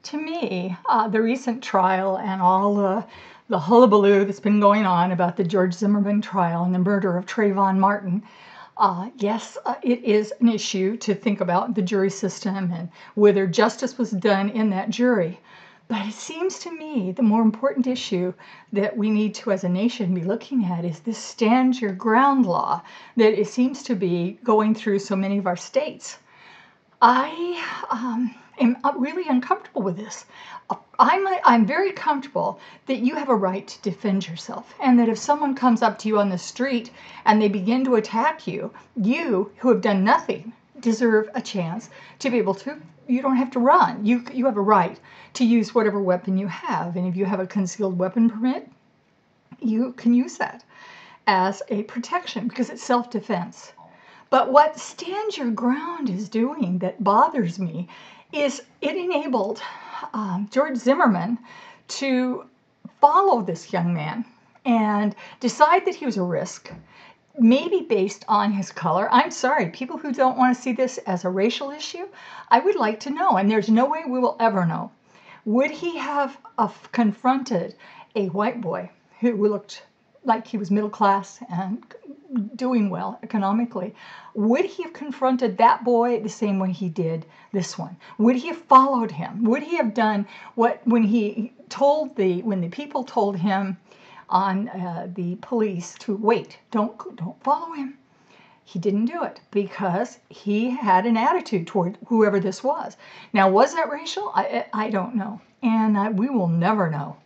To me, the recent trial and all the hullabaloo that's been going on about the George Zimmerman trial and the murder of Trayvon Martin, yes, it is an issue to think about the jury system and whether justice was done in that jury. But it seems to me the more important issue that we need to, as a nation, be looking at is this stand your ground law that it seems to be going through so many of our states. I am really uncomfortable with this. I'm very comfortable that you have a right to defend yourself, and that if someone comes up to you on the street and they begin to attack you, you who have done nothing deserve a chance to be able to. You don't have to run. You have a right to use whatever weapon you have, and if you have a concealed weapon permit, you can use that as a protection because it's self-defense. But what Stand Your Ground is doing that bothers me is it enabled George Zimmerman to follow this young man and decide that he was a risk, maybe based on his color. I'm sorry, people who don't want to see this as a racial issue, I would like to know, and there's no way we will ever know. Would he have confronted a white boy who looked like he was middle class and doing well economically? Would he have confronted that boy the same way he did this one? Would he have followed him? Would he have done what when the people told him on the police to wait, don't follow him? He didn't do it because he had an attitude toward whoever this was. Now, was that racial? I don't know, and we will never know.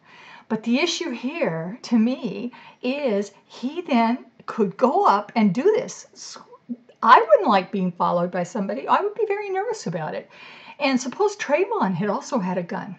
But the issue here, to me, is he then could go up and do this. I wouldn't like being followed by somebody. I would be very nervous about it. And suppose Trayvon had also had a gun.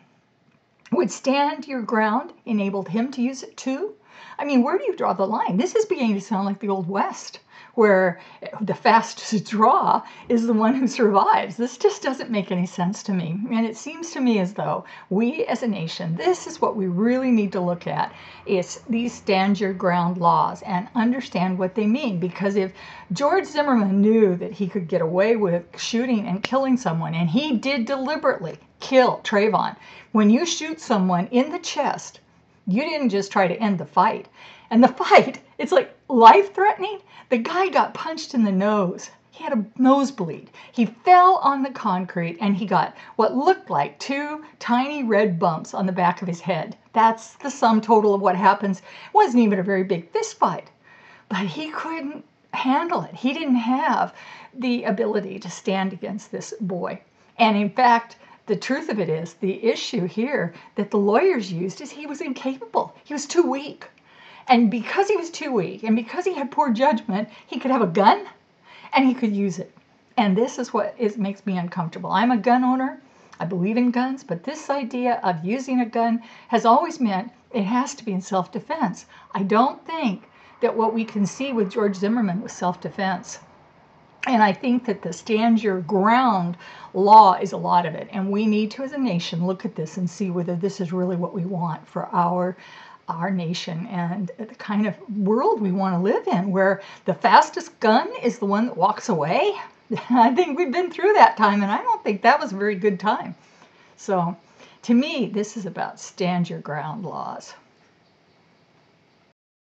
Would Stand Your Ground enabled him to use it too? I mean, where do you draw the line? This is beginning to sound like the Old West, where the fastest draw is the one who survives. This just doesn't make any sense to me. And it seems to me as though we as a nation, this is what we really need to look at. It's these Stand Your Ground laws and understand what they mean. Because if George Zimmerman knew that he could get away with shooting and killing someone, and he did deliberately kill Trayvon, when you shoot someone in the chest, you didn't just try to end the fight. And the fight, it's like life-threatening. The guy got punched in the nose. He had a nosebleed. He fell on the concrete and he got what looked like 2 tiny red bumps on the back of his head. That's the sum total of what happens. It wasn't even a very big fist fight, but he couldn't handle it. He didn't have the ability to stand against this boy. And in fact, the truth of it is, the issue here that the lawyers used is he was incapable. He was too weak. And because he was too weak and because he had poor judgment, he could have a gun and he could use it. And this is what makes me uncomfortable. I'm a gun owner. I believe in guns, but this idea of using a gun has always meant it has to be in self-defense. I don't think that what we can see with George Zimmerman was self-defense. And I think that the Stand Your Ground law is a lot of it. And we need to, as a nation, look at this and see whether this is really what we want for our nation and the kind of world we want to live in, where the fastest gun is the one that walks away. I think we've been through that time, and I don't think that was a very good time. So, to me, this is about Stand Your Ground laws.